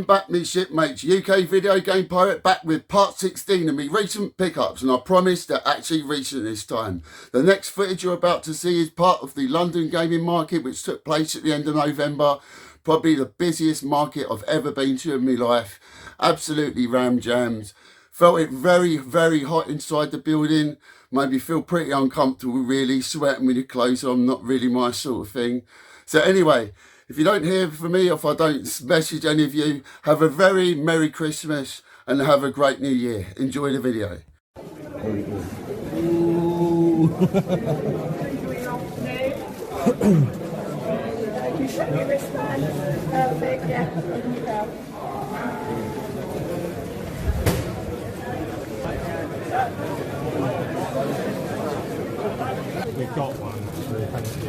Back me shipmates, UK Video Game Pirate, back with part 16 of me recent pickups, and I promise they're actually recent this time. The next footage you're about to see is part of the London gaming market, which took place at the end of November. Probably the busiest market I've ever been to in my life. Absolutely ram jams. Felt it very, very hot inside the building. Made me feel pretty uncomfortable really, sweating with your clothes on, not really my sort of thing. So anyway, if you don't hear from me, if I don't message any of you, have a very Merry Christmas and have a great New Year. Enjoy the video. We've got one, so thank you.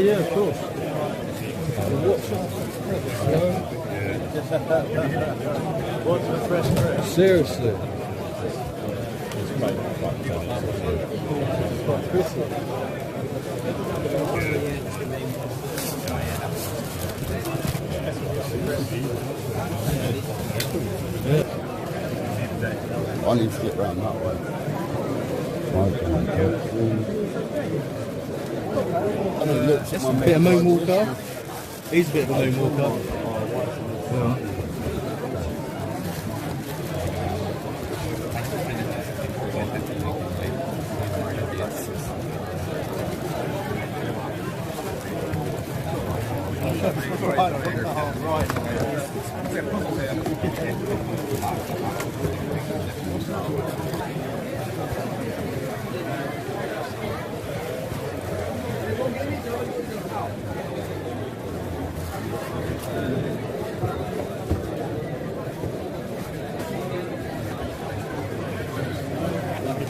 Yeah, of course. What's the fresh press? Seriously. I need to get round that way. That's a bit of moonwalker. He's a bit of a moonwalker. Yeah.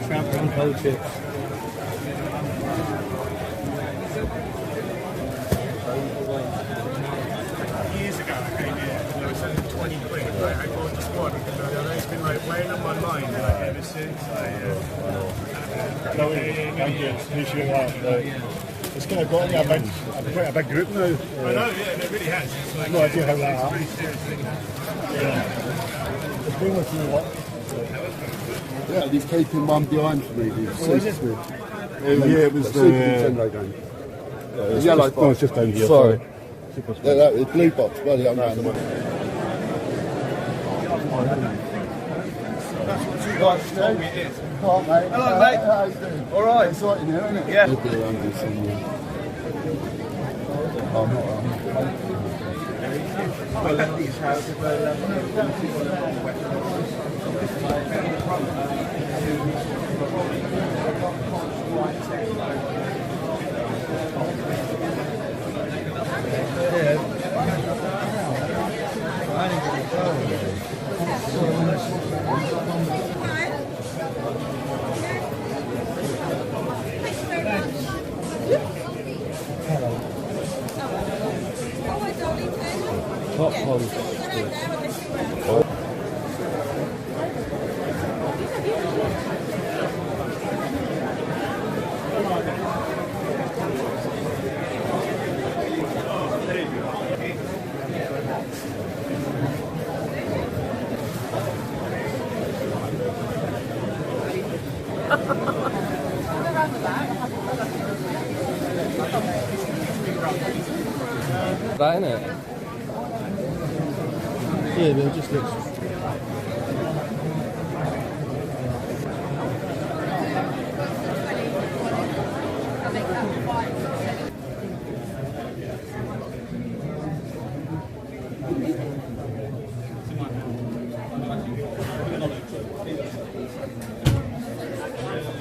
Tramp around cold chips. Years ago I came here and I was selling 20 quid. I bought the squad because it's been like weighing on my mind ever since. Thank you. Appreciate that. It's kind of got quite a big group now. I know, yeah, it really has. It's like, no idea how that happened. Pretty serious thing. It's been with you a lot. Yeah, he's keeping one behind for me. Yeah, it was the Nintendo game. The yellow box. No, it's just down here. Sorry. The blue box, bloody hell. Right, Stu. Hello, mate. Hello, mate. How you doing? All right. It's right in here, isn't it? Yeah. He'll be around here somewhere. Oh, not around. I left these houses. Top one. that, innit? Yeah, but it just looks.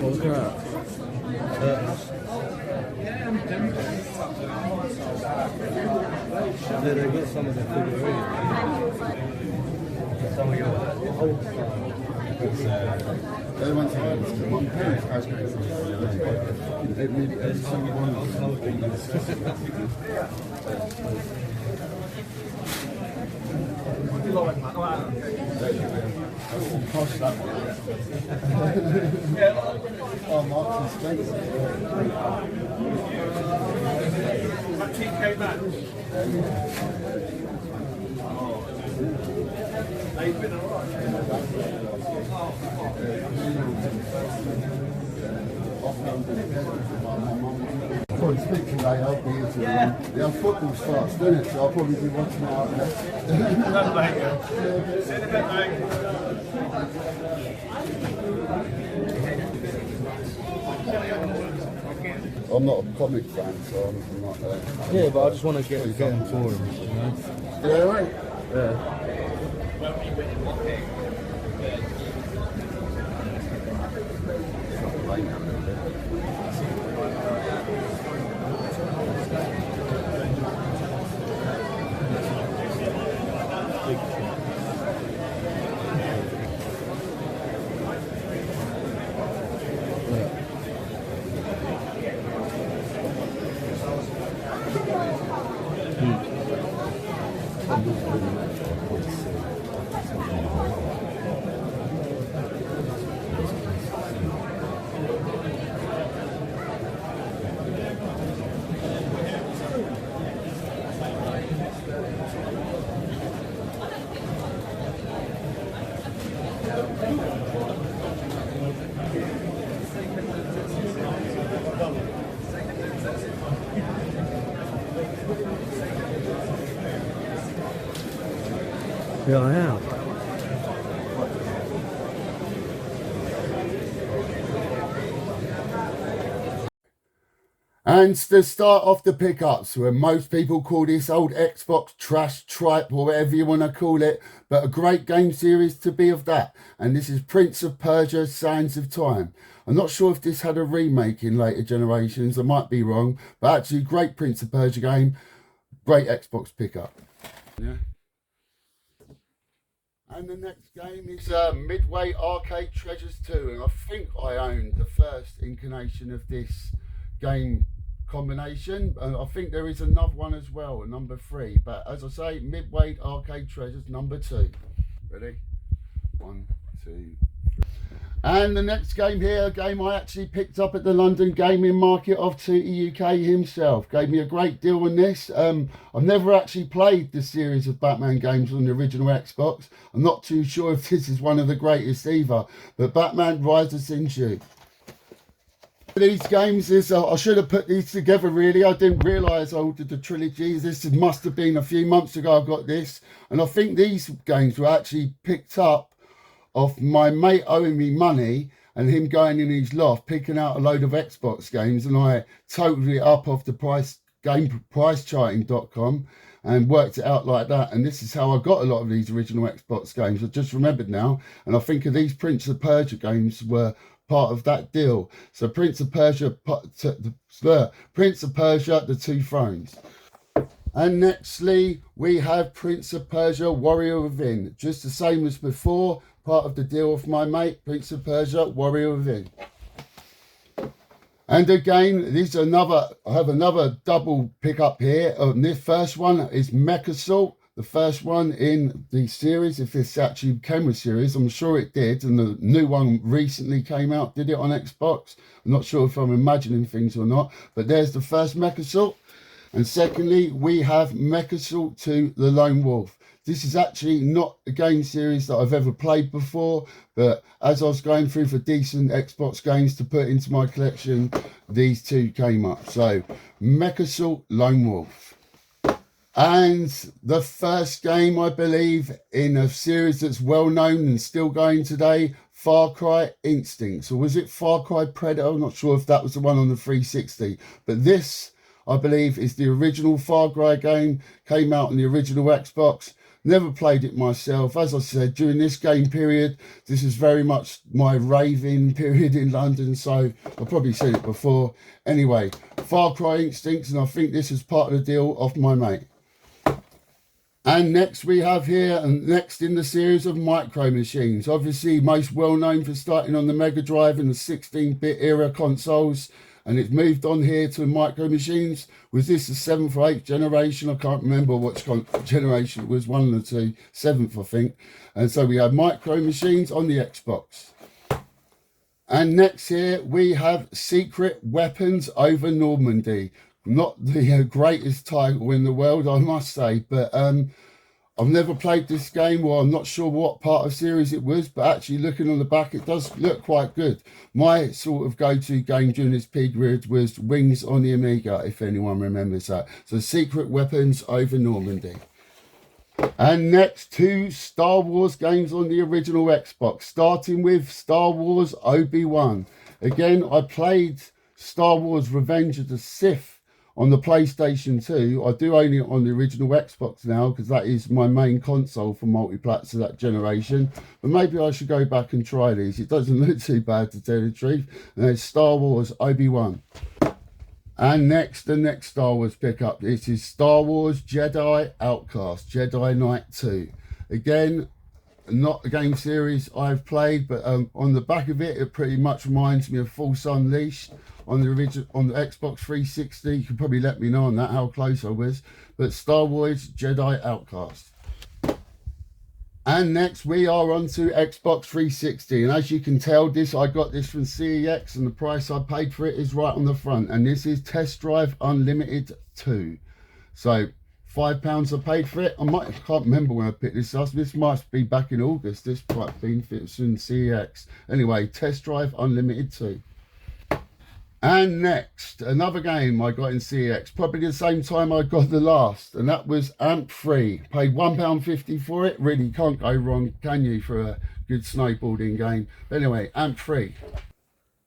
What was that? Yeah, they've got some of the figure some of your old style. Everyone's having my parents' house goes every single one of them. Posh that one. Oh, Marks and Spencer. That TK match. They've been Probably speak today, I'll be here till the football starts, doesn't it? So I'll probably be watching it out there. That's like it. See you in a bit, mate. I'm not a comic fan, so I'm not there. Yeah, but I just want to get him for him, you know? Yeah, right. Yeah. Yeah, I am. And to start off the pickups, where most people call this old Xbox trash, tripe, or whatever you want to call it, but a great game series to be of that. And this is Prince of Persia: Sands of Time. I'm not sure if this had a remake in later generations, I might be wrong, but actually great Prince of Persia game, great Xbox pickup. Yeah. And the next game is Midway Arcade Treasures 2, and I think I owned the first incarnation of this game combination, and I think there is another one as well, number 3, but as I say, Midway Arcade Treasures number 2. Ready? 1, 2, 3. And the next game here, a game I actually picked up at the London Gaming Market of Tootie UK himself. Gave me a great deal on this. I've never actually played the series of Batman games on the original Xbox. I'm not too sure if this is one of the greatest either, but Batman Rise of Sinshu. These games is I should have put these together really. I didn't realise I ordered the trilogies. This must have been a few months ago I got this, and I think these games were actually picked up off my mate owing me money and him going in his loft picking out a load of Xbox games, and I totaled it up off the pricecharting.com and worked it out like that, and this is how I got a lot of these original Xbox games. I just remembered now, and I think of these Prince of Persia games were part of that deal. So Prince of Persia, The Two Thrones. And nextly we have Prince of Persia Warrior Within, just the same as before, part of the deal with my mate, Prince of Persia Warrior Within. And again, I have another double pickup here. This first one is Mech Assault, the first one in the series, if this actually became a series. I'm sure it did, and the new one recently came out, did it on Xbox. I'm not sure if I'm imagining things or not, but there's the first Mech Assault. And secondly, we have Mech Assault 2, The Lone Wolf. This is actually not a game series that I've ever played before, but as I was going through for decent Xbox games to put into my collection, these two came up. So, Mech Assault, Lone Wolf. And the first game, I believe, in a series that's well known and still going today, Far Cry Instincts. Or was it Far Cry Predator? I'm not sure if that was the one on the 360. But this, I believe, is the original Far Cry game. Came out on the original Xbox. Never played it myself. As I said, during this game period, this is very much my raving period in London, so I've probably seen it before. Anyway, Far Cry Instincts, and I think this is part of the deal off my mate. And next we have here, and next in the series of Micro Machines, obviously most well known for starting on the Mega Drive and the 16-bit era consoles, and it's moved on here to Micro Machines. Was this the 7th or 8th generation? I can't remember which generation it was, one of the two, 7th I think. And so we have Micro Machines on the Xbox. And next here we have Secret Weapons over Normandy. Not the greatest title in the world, I must say, but I've never played this game, or I'm not sure what part of series it was, but actually looking on the back, it does look quite good. My sort of go-to game during this period was Wings on the Amiga, if anyone remembers that. So Secret Weapons over Normandy. And next, 2 Star Wars games on the original Xbox, starting with Star Wars Obi-Wan. Again, I played Star Wars Revenge of the Sith on the PlayStation 2. I do own it on the original Xbox now because that is my main console for multiplats of that generation. But maybe I should go back and try these. It doesn't look too bad, to tell the truth. And it's Star Wars Obi-Wan. And next, the next Star Wars pickup. This is Star Wars Jedi Outcast, Jedi Knight 2. Again, not a game series I've played, but on the back of it, it pretty much reminds me of Force Unleashed on the original, on the Xbox 360. You can probably let me know on that how close I was. But Star Wars Jedi Outcast. And next we are on to Xbox 360, and as you can tell, I got this from CEX, and the price I paid for it is right on the front, and this is Test Drive Unlimited 2. So £5 I paid for it. I can't remember when I picked this up. This must be back in August. This might have been if it was in CEX. Anyway, Test Drive Unlimited 2. And next, another game I got in CEX, probably the same time I got the last, and that was AMP3. Paid £1.50 for it. Really can't go wrong, can you, for a good snowboarding game? But anyway, AMP3.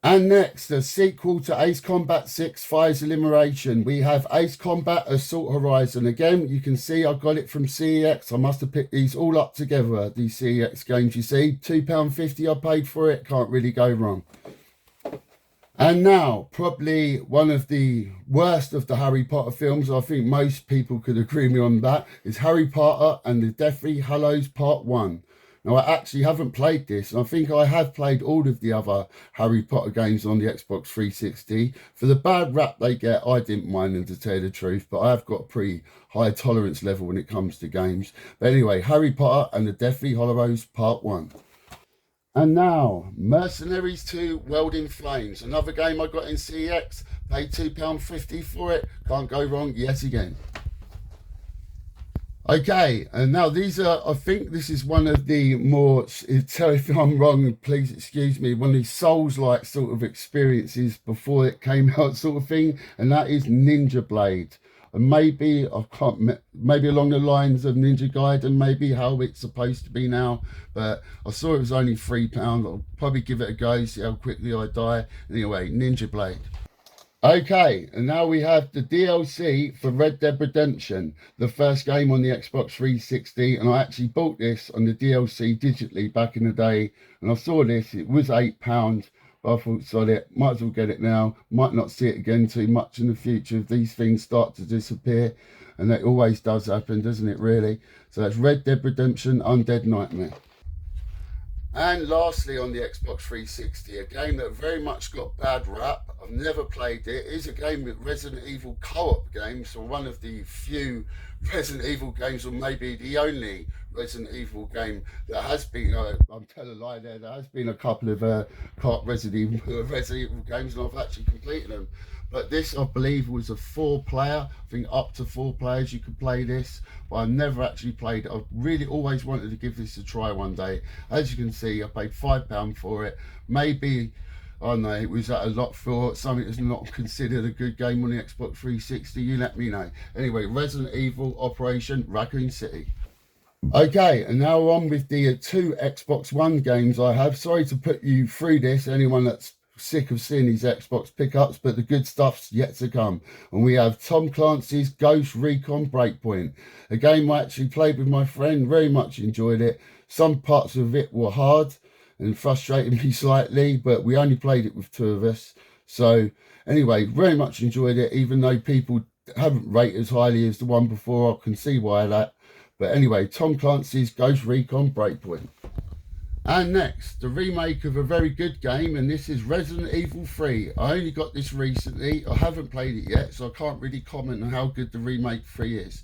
And next, the sequel to Ace Combat 6 Fire's Elimination. We have Ace Combat Assault Horizon. Again, you can see I got it from CEX. I must have picked these all up together, these CEX games, you see. £2.50 I paid for it. Can't really go wrong. And now, probably one of the worst of the Harry Potter films, I think most people could agree with me on that, is Harry Potter and the Deathly Hallows Part 1. Now, I actually haven't played this, and I think I have played all of the other Harry Potter games on the Xbox 360. For the bad rap they get, I didn't mind them, to tell you the truth, but I have got a pretty high tolerance level when it comes to games. But anyway, Harry Potter and the Deathly Hallows Part 1. And now, Mercenaries 2 World in Flames. Another game I got in CEX. Paid £2.50 for it. Can't go wrong yet again. Okay, and now these are, I think this is one of the more, tell if I'm wrong, please excuse me, one of these Souls-like sort of experiences before it came out sort of thing. And that is Ninja Blade. And maybe, maybe along the lines of Ninja Gaiden, maybe how it's supposed to be now. But I saw it was only £3. I'll probably give it a go, see how quickly I die. Anyway, Ninja Blade. Okay, and now we have the DLC for Red Dead Redemption, the first game on the Xbox 360. And I actually bought this on the DLC digitally back in the day. And I saw this, it was £8. I thought, sod it, might as well get it now. Might not see it again too much in the future if these things start to disappear. And that always does happen, doesn't it, really? So that's Red Dead Redemption Undead Nightmare. And lastly, on the Xbox 360, a game that very much got bad rap. I've never played it. It is a game with Resident Evil co-op game. So one of the few Resident Evil games, or maybe the only Resident Evil game that has been, I'm telling a lie there has been a couple of Resident Evil games, and I've actually completed them. But this, I believe, was a 4-player. I think up to 4 players you could play this. But I've never actually played it. I really always wanted to give this a try one day. As you can see, I paid £5 for it. Maybe I know it was at a lot for something that's not considered a good game on the Xbox 360. You let me know. Anyway, Resident Evil Operation Raccoon City. Okay, and now we're on with the two Xbox One games I have. Sorry to put you through this, anyone that's sick of seeing these Xbox pickups, but the good stuff's yet to come. And we have Tom Clancy's Ghost Recon Breakpoint, a game I actually played with my friend, very much enjoyed it. Some parts of it were hard and frustrated me slightly, but we only played it with two of us. So anyway, very much enjoyed it, even though people haven't rated as highly as the one before. I can see why that. But anyway, Tom Clancy's Ghost Recon Breakpoint. And next, the remake of a very good game, and this is Resident Evil 3. I only got this recently. I haven't played it yet, so I can't really comment on how good the remake 3 is.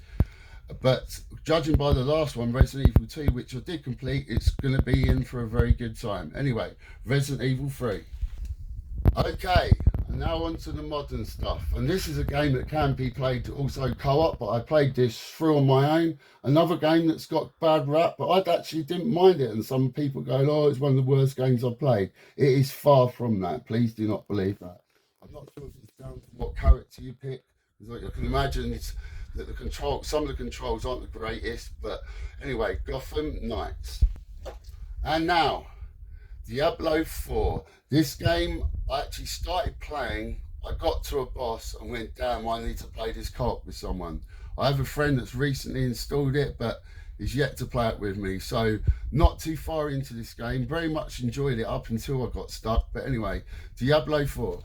But judging by the last one, Resident Evil 2, which I did complete, it's going to be in for a very good time. Anyway, Resident Evil 3. Okay, and now on to the modern stuff. And this is a game that can be played also co-op, but I played this through on my own. Another game that's got bad rap, but I actually didn't mind it. And some people go, oh, it's one of the worst games I've played. It is far from that. Please do not believe that. I'm not sure if it's down to what character you pick. Like you can imagine that some of the controls aren't the greatest. But anyway, Gotham Knights. And now, Diablo 4. This game, I actually started playing, I got to a boss and went, damn, I need to play this co-op with someone. I have a friend that's recently installed it, but is yet to play it with me. So not too far into this game, very much enjoyed it up until I got stuck. But anyway, Diablo 4.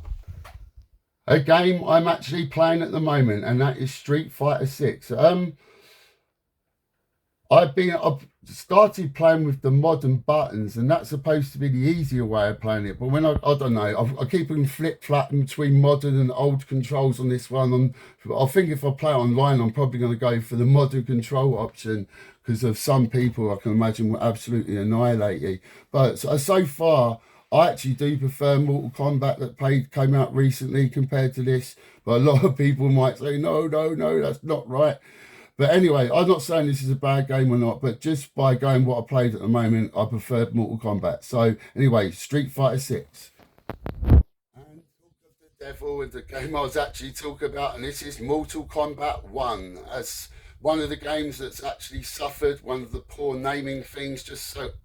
A game I'm actually playing at the moment, and that is Street Fighter 6. I've started playing with the modern buttons, and that's supposed to be the easier way of playing it. But when I don't know, I keep on flip-flapping between modern and old controls on this one. I think if I play online, I'm probably going to go for the modern control option because of some people I can imagine will absolutely annihilate you. But so far, I actually do prefer Mortal Kombat that came out recently compared to this. But a lot of people might say, no, that's not right. But anyway, I'm not saying this is a bad game or not, but just by going what I played at the moment, I preferred Mortal Kombat. So anyway, Street Fighter 6. And Talk of the Devil is the game I was actually talking about, and this is Mortal Kombat 1. As one of the games that's actually suffered one of the poor naming things,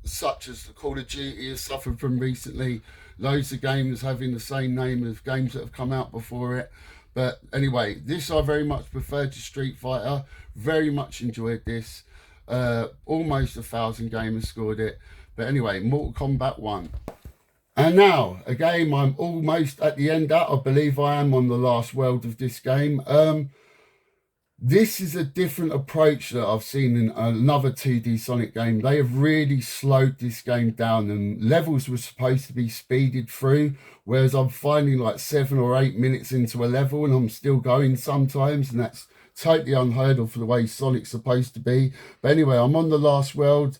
such as the Call of Duty has suffered from recently. Loads of games having the same name as games that have come out before it. But anyway, this I very much preferred to Street Fighter. Very much enjoyed this. Almost 1,000 gamers scored it. But anyway, Mortal Kombat 1. And now, a game I'm almost at the end at. I believe I am on the last world of this game. This is a different approach that I've seen in another 2D Sonic game. They have really slowed this game down, and levels were supposed to be speeded through, whereas I'm finding like 7 or 8 minutes into a level and I'm still going sometimes, and that's totally unheard of for the way Sonic's supposed to be. But anyway, I'm on the last world.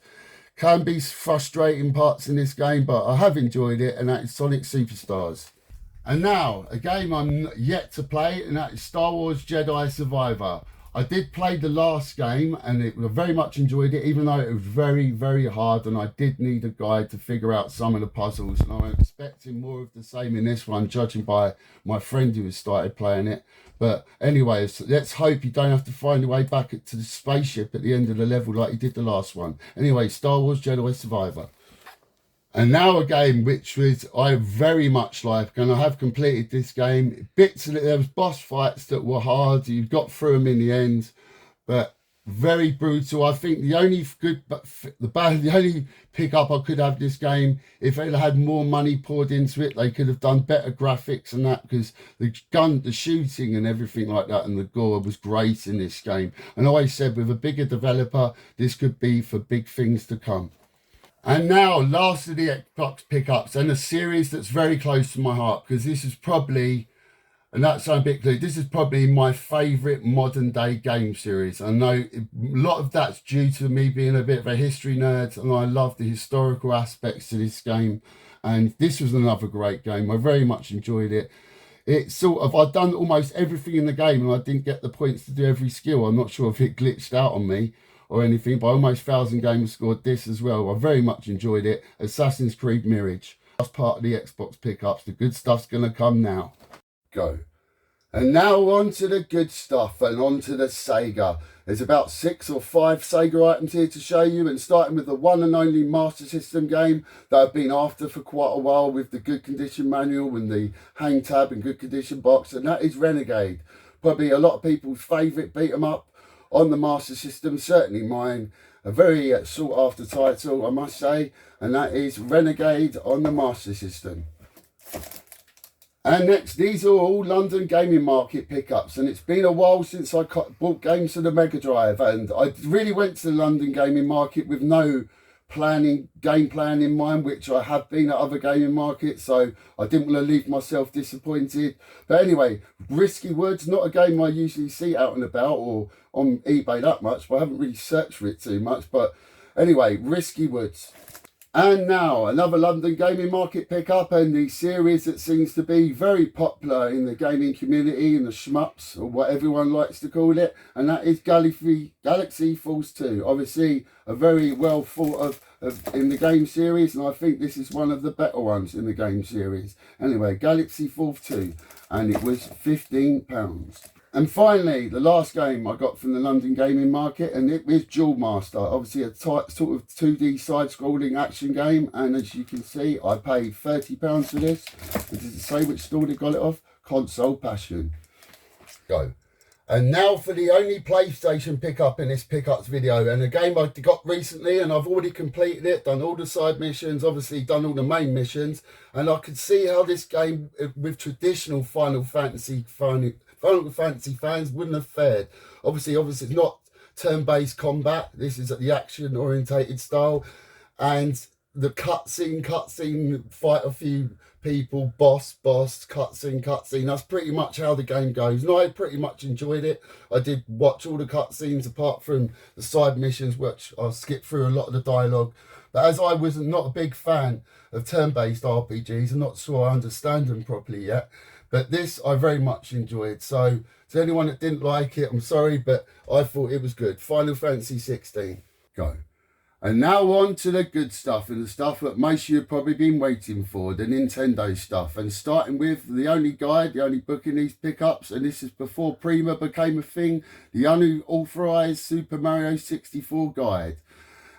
Can be frustrating parts in this game, but I have enjoyed it, and that is Sonic Superstars. And now, a game I'm yet to play, and that is Star Wars Jedi Survivor. I did play the last game, and I very much enjoyed it, even though it was very, very hard, and I did need a guide to figure out some of the puzzles. And I'm expecting more of the same in this one, judging by my friend who has started playing it. But anyway, let's hope you don't have to find your way back to the spaceship at the end of the level like you did the last one. Anyway, Star Wars Jedi Survivor. And now a game which I very much like, and I have completed this game. Bits of it, there was boss fights that were hard. You got through them in the end, but very brutal. I think the only pickup I could have this game, if it had more money poured into it, they could have done better graphics and that, because the shooting and everything like that and the gore was great in this game. And I always said with a bigger developer, this could be for big things to come. And now, last of the Xbox pickups, and a series that's very close to my heart, because this is probably, and that sounds a bit clear, this is probably my favourite modern day game series. I know a lot of that's due to me being a bit of a history nerd, and I love the historical aspects to this game. And this was another great game. I very much enjoyed it. It's sort of, I'd done almost everything in the game, and I didn't get the points to do every skill. I'm not sure if it glitched out on me or anything, but almost 1,000 gamers scored this as well. I very much enjoyed it. Assassin's Creed Mirage. last part of the Xbox pickups. The good stuff's going to come now. Go. And now on to the good stuff and on to the Sega. There's about 6 or 5 Sega items here to show you, and starting with the one and only Master System game that I've been after for quite a while, with the good condition manual and the hang tab and good condition box, and that is Renegade. Probably a lot of people's favourite beat 'em up on the Master System, certainly mine. A very sought after title, I must say, and that is Renegade on the Master System. And next, these are all London Gaming Market pickups, and it's been a while since I bought games for the Mega Drive, and I really went to the London Gaming Market with no game plan in mind, which I have been at other gaming markets, so I didn't want to leave myself disappointed. But anyway, Risky Woods, not a game I usually see out and about or on eBay that much, but I haven't really searched for it too much. But anyway, Risky Woods. And now, another London Gaming Market pickup, and the series that seems to be very popular in the gaming community, in the shmups, or what everyone likes to call it, and that is Galaxy Force 2. Obviously, a very well thought of in the game series, and I think this is one of the better ones in the game series. Anyway, Galaxy Force 2, and it was £15. And finally, the last game I got from the London Gaming Market, and it was Duel Master. Obviously a sort of 2D side-scrolling action game, and as you can see, I paid £30 for this. And does it say which store they got it off? Console Passion. Go. And now for the only PlayStation pickup in this pickups video, and a game I got recently, and I've already completed it, done all the side missions, obviously done all the main missions, and I could see how this game, with traditional Final Fantasy fans, wouldn't have fared. Obviously it's not turn-based combat. This is the action-orientated style, and the cutscene, fight a few people, boss, cutscene. That's pretty much how the game goes, and I pretty much enjoyed it. I did watch all the cutscenes apart from the side missions, which I'll skip through a lot of the dialogue. But as I was not a big fan of turn-based RPGs, I'm not sure I understand them properly yet. But this I very much enjoyed. So to anyone that didn't like it, I'm sorry, but I thought it was good. Final Fantasy 16. Go. And now on to the good stuff, and the stuff that most of you have probably been waiting for, the Nintendo stuff. And starting with the only guide, the only book in these pickups, and this is before Prima became a thing, the unauthorized Super Mario 64 guide.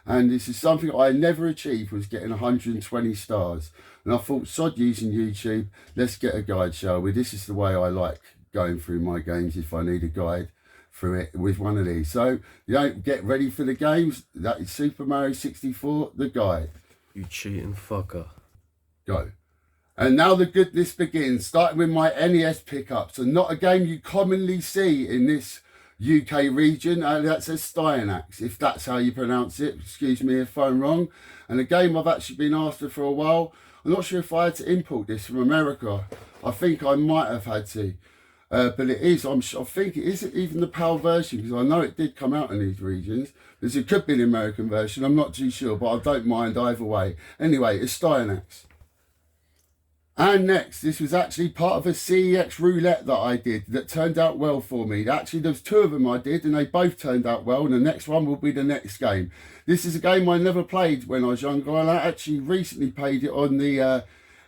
And this is something I never achieved, was getting 120 stars. And I thought, sod using YouTube, let's get a guide, shall we? This is the way I like going through my games, if I need a guide through it with one of these. So, you don't get ready for the games. That is Super Mario 64, the guide. You cheating fucker. Go. And now the goodness begins, starting with my NES pickups. And not a game you commonly see in this UK region, that says Styanax, if that's how you pronounce it. Excuse me if I'm wrong. And a game I've actually been after for a while. I'm not sure if I had to import this from America. I think I might have had to. But it is, I think it isn't even the PAL version, because I know it did come out in these regions. It could be the American version, I'm not too sure, but I don't mind either way. Anyway, it's Styanax. And next, this was actually part of a CEX roulette that I did that turned out well for me. Actually, there's 2 of them I did, and they both turned out well, and the next one will be the next game. This is a game I never played when I was younger, and I actually recently played it on the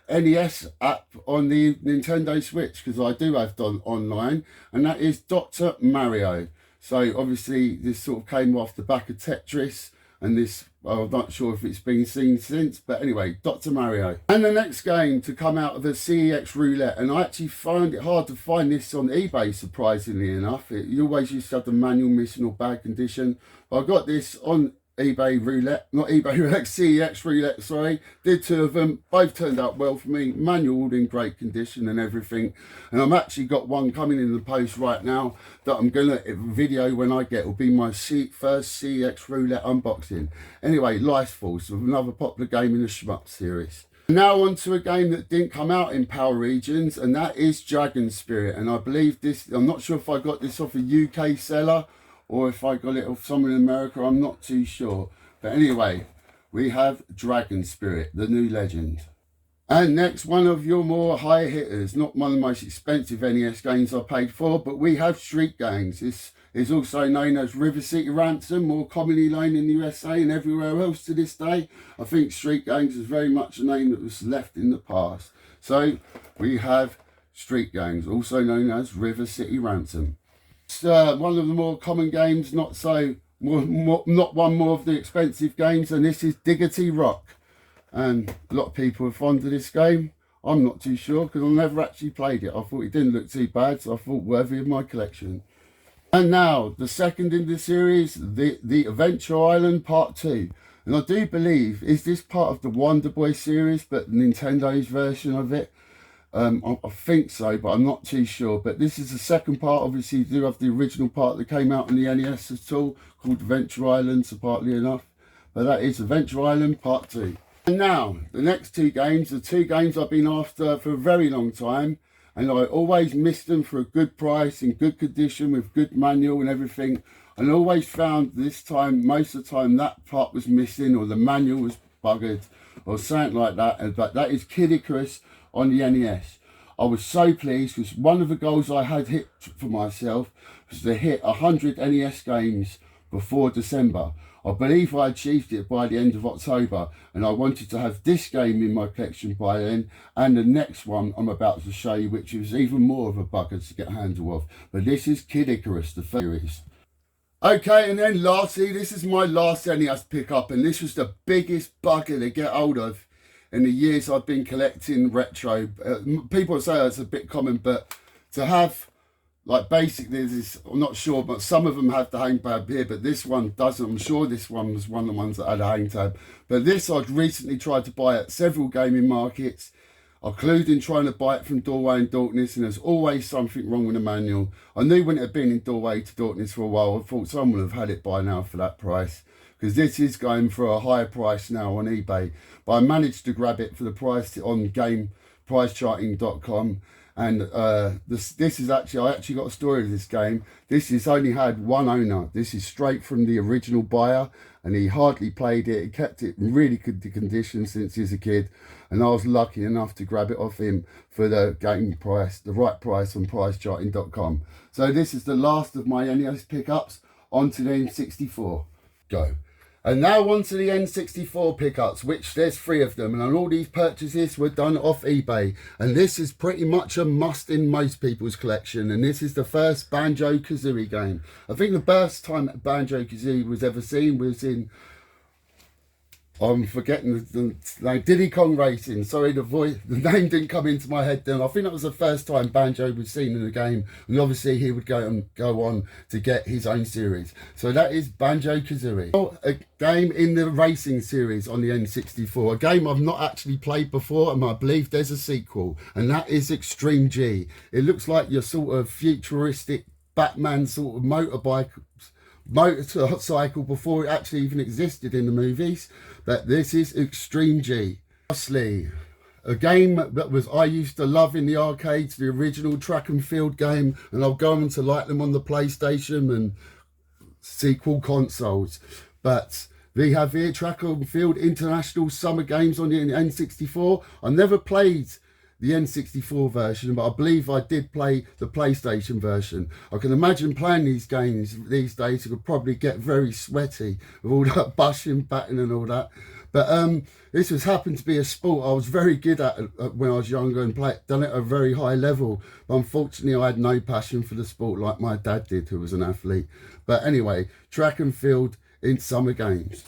NES app on the Nintendo Switch, because I do have done online, and that is Dr. Mario. So obviously this sort of came off the back of Tetris, and this, I'm not sure if it's been seen since, but anyway, Dr. Mario. And the next game to come out of the CEX roulette, and I actually found it hard to find this on eBay, surprisingly enough. You always used to have the manual missing or bad condition, but I got this on eBay roulette, not eBay roulette, CEX roulette, sorry. Did 2 of them, both turned out well for me, manual in great condition and everything. And I've actually got one coming in the post right now that I'm gonna video when I get, will be my first CEX roulette unboxing. Anyway, Life Force, another popular game in the shmup series. Now on to a game that didn't come out in PAL regions, and that is Dragon Spirit. And I believe this, I'm not sure if I got this off a UK seller or if I got it off somewhere in America, I'm not too sure. But anyway, we have Dragon Spirit, the new legend. And next, one of your more high hitters, not one of the most expensive NES games I paid for, but we have Street Gangs. This is also known as River City Ransom, more commonly known in the USA and everywhere else to this day. I think Street Gangs is very much a name that was left in the past. So we have Street Gangs, also known as River City Ransom. It's one of the more common games, not one more of the expensive games, and this is Diggity Rock. And a lot of people are fond of this game. I'm not too sure because I've never actually played it. I thought it didn't look too bad, so I thought worthy of my collection. And now, the second in the series, the Adventure Island Part 2. And I do believe, is this part of the Wonder Boy series, but Nintendo's version of it? I think so, but I'm not too sure. But this is the second part. Obviously, you do have the original part that came out on the NES at all, called Adventure Island, so partly enough. But that is Adventure Island Part 2. And now, the next two games are two games I've been after for a very long time. And I always missed them for a good price, in good condition, with good manual and everything. And I always found this time, most of the time, that part was missing or the manual was buggered or something like that. But that is Kid Icarus on the NES. I was so pleased because one of the goals I had hit for myself was to hit 100 NES games before December. I believe I achieved it by the end of October, and I wanted to have this game in my collection by then, and the next one I'm about to show you, which is even more of a bugger to get a handle of. But this is Kid Icarus, the series. Okay, and then lastly, this is my last NES pickup, and this was the biggest bugger to get hold of in the years I've been collecting retro. People say it's a bit common, but to have, like, basically this, I'm not sure, but some of them have the hang tab here, but this one doesn't. I'm sure this one was one of the ones that had a hang tab. But this I'd recently tried to buy at several gaming markets, including trying to buy it from Doorway and Dorkness, and there's always something wrong with the manual. I knew when it had been in Doorway to Dorkness for a while, I thought someone would have had it by now for that price, because this is going for a higher price now on eBay. But I managed to grab it for the price on GamePriceCharting.com. And this is actually, I actually got a story of this game. This has only had one owner. This is straight from the original buyer, and he hardly played it. He kept it in really good condition since he was a kid, and I was lucky enough to grab it off him for the game price, the right price on PriceCharting.com. So this is the last of my NES pickups. On to the N64. Go. And now on to the N64 pickups, which there's 3 of them, and all these purchases were done off eBay. And this is pretty much a must in most people's collection, and this is the first Banjo-Kazooie game. I think the first time Banjo-Kazooie was ever seen was in, I'm forgetting the name, Diddy Kong Racing. Sorry, the name didn't come into my head then. I think that was the first time Banjo was seen in the game, and obviously he would go on to get his own series. So that is Banjo-Kazooie. A game in the racing series on the N64, a game I've not actually played before, and I believe there's a sequel, and that is Extreme G. It looks like your sort of futuristic Batman sort of motorcycle before it actually even existed in the movies. But this is Extreme G. Lastly, a game that I used to love in the arcades, the original track and field game, and I'll go on to like them on the PlayStation and sequel consoles. But we have here Track and Field International Summer Games on the N64. I never played the N64 version, but I believe I did play the PlayStation version. I can imagine playing these games these days. It could probably get very sweaty with all that bushing, batting and all that. But this has happened to be a sport I was very good at when I was younger and done it at a very high level. But unfortunately, I had no passion for the sport like my dad did, who was an athlete. But anyway, Track and Field in Summer Games.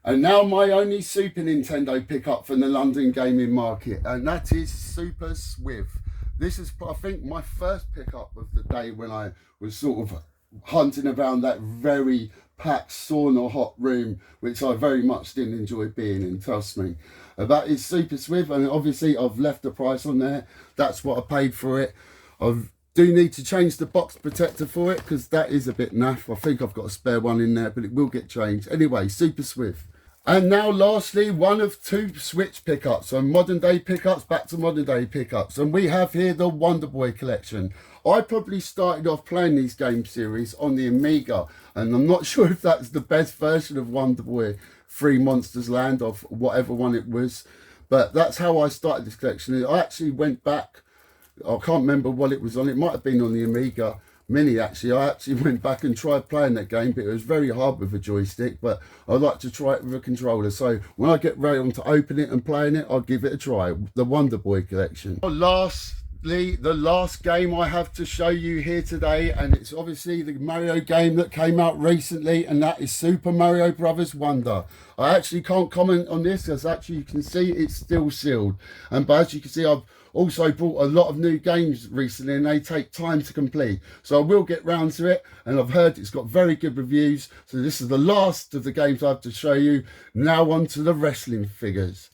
And now my only Super Nintendo pickup from the London gaming market, and that is Super Swift. This is, I think, my first pickup of the day when I was sort of hunting around that very packed sauna hot room, which I very much didn't enjoy being in, trust me. That is Super Swift, and obviously I've left the price on there. That's what I paid for it. I do need to change the box protector for it because that is a bit naff. I think I've got a spare one in there, but it will get changed. Anyway, Super Swift. And now lastly, one of 2 Switch pickups, so modern day pickups back to modern day pickups. And we have here the Wonder Boy collection. I probably started off playing these game series on the Amiga, and I'm not sure if that's the best version of Wonder Boy 3 Monsters Land, of whatever one it was. But that's how I started this collection. I actually went back, I can't remember what it was on. It might have been on the Amiga Mini, actually. I actually went back and tried playing that game, but it was very hard with a joystick. But I'd like to try it with a controller. So when I get ready on to open it and playing it, I'll give it a try. The Wonder Boy collection. Lastly, the last game I have to show you here today, and it's obviously the Mario game that came out recently, and that is Super Mario Brothers Wonder. I actually can't comment on this, as actually you can see it's still sealed. And but as you can see, I've also bought a lot of new games recently, and they take time to complete. So I will get round to it, and I've heard it's got very good reviews. So this is the last of the games I have to show you. Now on to the wrestling figures.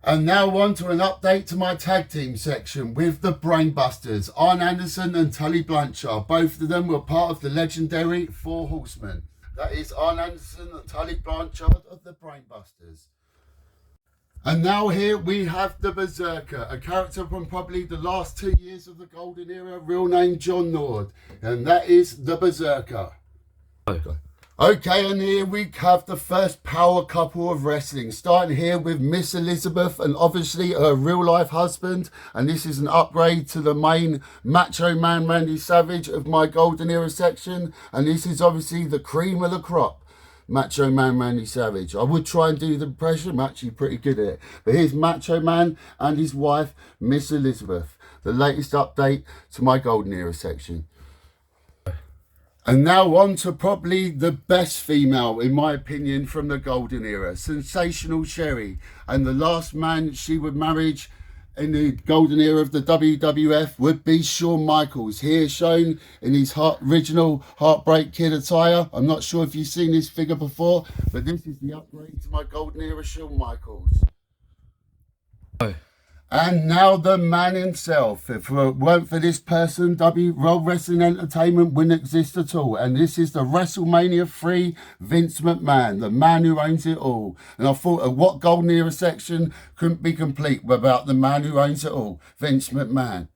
And now on to an update to my tag team section with the Brainbusters, Arn Anderson and Tully Blanchard. Both of them were part of the legendary Four Horsemen. That is Arn Anderson and Tully Blanchard of the Brainbusters. And now here we have the Berserker, a character from probably the last 2 years of the Golden Era, real name John Nord. And that is the Berserker. Okay, and here we have the first power couple of wrestling, starting here with Miss Elizabeth and obviously her real life husband. And this is an upgrade to the main Macho Man Randy Savage of my Golden Era section. And this is obviously the cream of the crop, Macho Man Randy Savage. I would try and do the impression, I'm actually pretty good at it. But here's Macho Man and his wife, Miss Elizabeth, the latest update to my Golden Era section. And now on to probably the best female, in my opinion, from the Golden Era, Sensational Sherry. And the last man she would marry in the Golden Era of the WWF would be Shawn Michaels, here shown in his original Heartbreak Kid attire. I'm not sure if you've seen this figure before, but this is the upgrade to my Golden Era Shawn Michaels. And now the man himself. If it weren't for this person, World Wrestling Entertainment wouldn't exist at all. And this is the WrestleMania 3 Vince McMahon, the man who owns it all. And I thought, what Golden Era section couldn't be complete without the man who owns it all, Vince McMahon.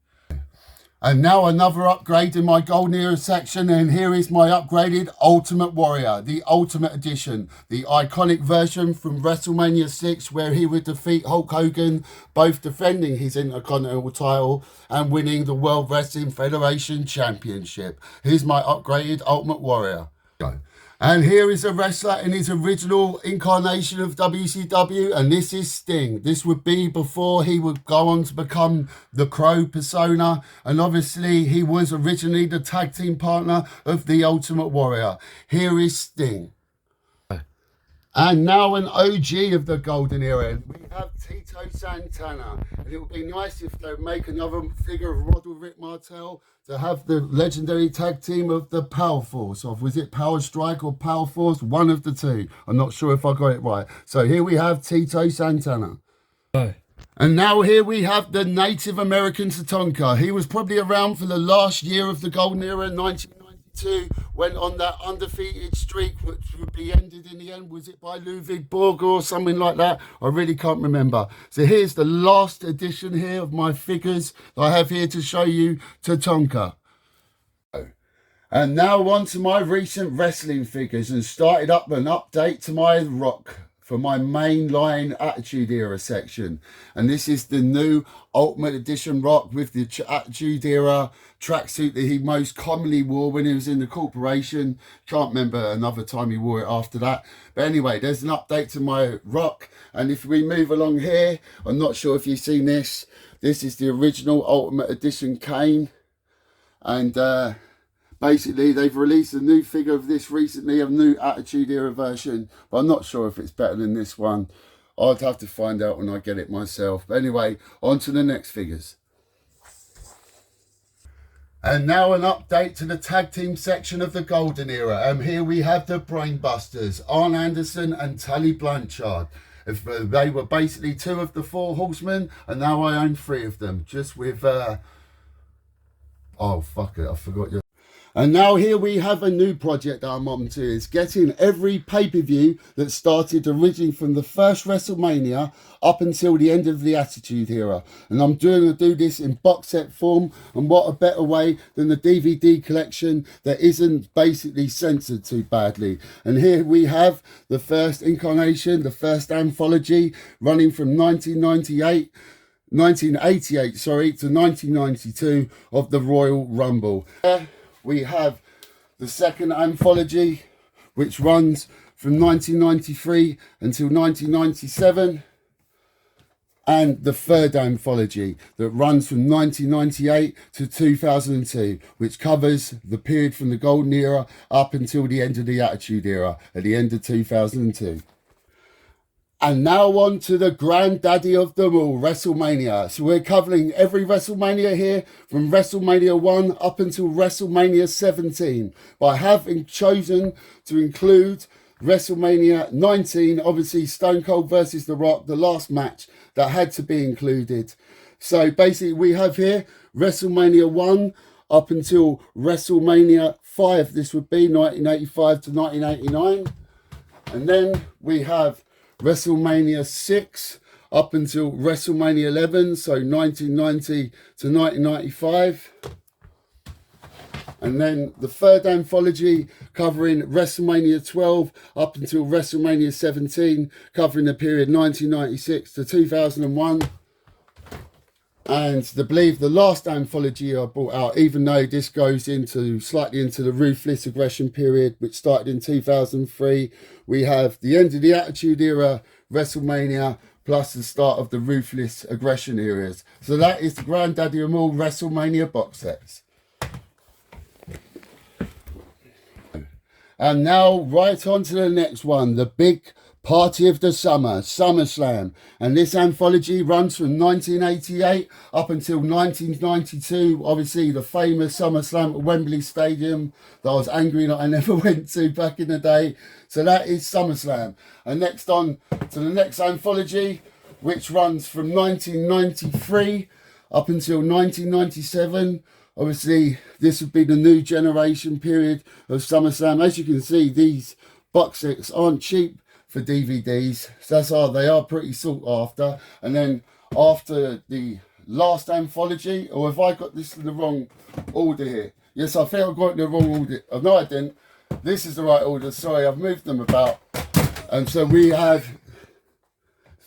And now another upgrade in my Golden Era section, and here is my upgraded Ultimate Warrior, the Ultimate Edition, the iconic version from WrestleMania 6, where he would defeat Hulk Hogan, both defending his Intercontinental title and winning the World Wrestling Federation Championship. Here's my upgraded Ultimate Warrior. Go. And here is a wrestler in his original incarnation of WCW, and this is Sting. This would be before he would go on to become the Crow persona, and obviously he was originally the tag team partner of the Ultimate Warrior. Here is Sting. And now an OG of the Golden Era, we have Tito Santana. And it would be nice if they would make another figure of Roderick Martel to have the legendary tag team of the Power Force. Or was it Power Strike or Power Force? One of the two. I'm not sure if I got it right. So here we have Tito Santana. And now here we have the Native American Tatanka. He was probably around for the last year of the Golden Era, 1992, went on that undefeated streak, which would be ended in the end. Was it by Ludwig Borger or something like that? I really can't remember. So here's the last edition here of my figures I have here to show you, Tatanka. And now on to my recent wrestling figures, and started up an update to my Rock for my mainline Attitude Era section. And this is the new Ultimate Edition Rock with the Attitude Era tracksuit that he most commonly wore when he was in the corporation. Can't remember another time he wore it after that. But anyway, there's an update to my Rock. And if we move along here, I'm not sure if you've seen this. This is the original Ultimate Edition Kane. And basically, they've released a new figure of this recently, a new Attitude Era version, but I'm not sure if it's better than this one. I'd have to find out when I get it myself. But anyway, on to the next figures. And now an update to the tag team section of the Golden Era. And here we have the Brainbusters, Arn Anderson and Tully Blanchard. They were basically two of the Four Horsemen, and now I own three of them, just with... oh, fuck it, I forgot your... And now here we have a new project that I'm on to. It's getting every pay-per-view that started originally from the first WrestleMania up until the end of the Attitude Era. And I'm doing this in box set form, and what a better way than the DVD collection that isn't basically censored too badly. And here we have the first incarnation, the first anthology, running from 1988 to 1992 of the Royal Rumble. We have the second anthology, which runs from 1993 until 1997, and the third anthology that runs from 1998 to 2002, which covers the period from the Golden Era up until the end of the Attitude Era at the end of 2002. And now on to the granddaddy of them all, WrestleMania. So we're covering every WrestleMania here from WrestleMania 1 up until WrestleMania 17. But I have chosen to include WrestleMania 19, obviously Stone Cold versus The Rock, the last match that had to be included. So basically we have here WrestleMania 1 up until WrestleMania 5. This would be 1985 to 1989. And then we have WrestleMania 6 up until WrestleMania 11, so 1990 to 1995. And then the third anthology covering WrestleMania 12 up until WrestleMania 17, covering the period 1996 to 2001. And I believe the last anthology I brought out, even though this goes slightly into the Ruthless Aggression period, which started in 2003, we have the end of the Attitude Era, WrestleMania, plus the start of the Ruthless Aggression eras. So that is the granddaddy of all WrestleMania box sets. And now right on to the next one, the big party of the summer, SummerSlam. And this anthology runs from 1988 up until 1992. Obviously the famous SummerSlam at Wembley Stadium that I was angry that I never went to back in the day. So that is SummerSlam. And next on to the next anthology, which runs from 1993 up until 1997. Obviously, this would be the new generation period of SummerSlam. As you can see, these box sets aren't cheap for DVDs. So that's how they are pretty sought after. And then after the last anthology, or have I got this in the wrong order here? Yes, I think I've got it in the wrong order. Oh, no, I didn't. This is the right order. Sorry, I've moved them about. And so we have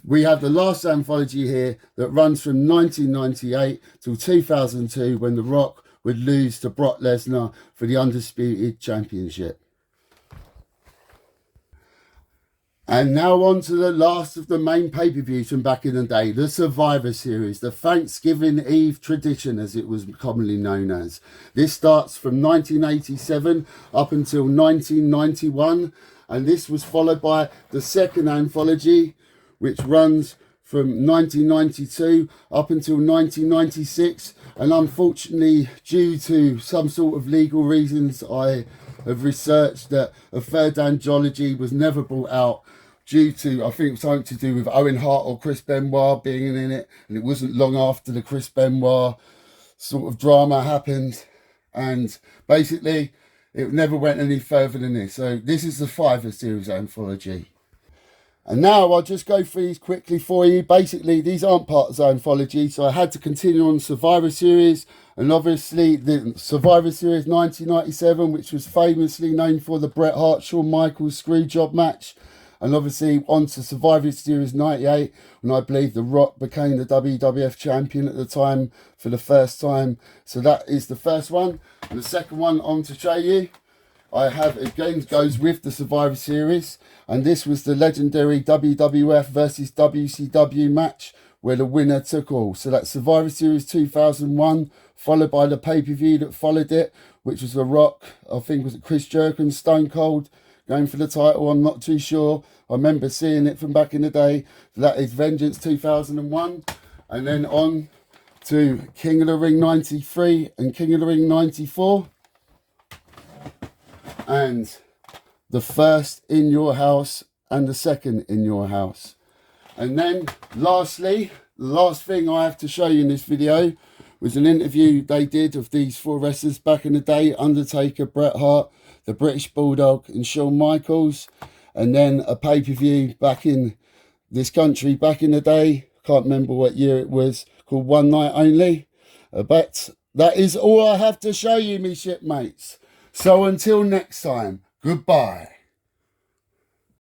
the last anthology here that runs from 1998 till 2002, when The Rock would lose to Brock Lesnar for the Undisputed Championship. And now on to the last of the main pay-per-views from back in the day, the Survivor Series, the Thanksgiving Eve tradition, as it was commonly known as. This starts from 1987 up until 1991, and this was followed by the second anthology, which runs from 1992 up until 1996. And unfortunately, due to some sort of legal reasons, I have researched that a third anthology was never brought out due to, I think, something to do with Owen Hart or Chris Benoit being in it. And it wasn't long after the Chris Benoit sort of drama happened. And basically, it never went any further than this. So this is the Survivor Series anthology. And now I'll just go through these quickly for you. Basically, these aren't part of the anthology, so I had to continue on Survivor Series. And obviously, the Survivor Series 1997, which was famously known for the Bret Hart, Shawn Michaels screwjob match. And obviously, on to Survivor Series 98, when I believe The Rock became the WWF champion at the time for the first time. So that is the first one. And the second one on to show you, I have, again, goes with the Survivor Series, and this was the legendary WWF versus WCW match where the winner took all. So that's Survivor Series 2001, followed by the pay-per-view that followed it, which was The Rock, I think was it Chris Jericho and Stone Cold going for the title. I'm not too sure. I remember seeing it from back in the day. So that is Vengeance 2001, and then on to King of the Ring 93 and King of the Ring 94. And the first In Your House and the second In Your House. And then lastly, the last thing I have to show you in this video was an interview they did of these 4 wrestlers back in the day: Undertaker, Bret Hart, the British Bulldog, and Shawn Michaels. And then a pay-per-view back in this country back in the day, can't remember what year it was, called One Night Only. But that is all I have to show you, me shipmates. So until next time, goodbye.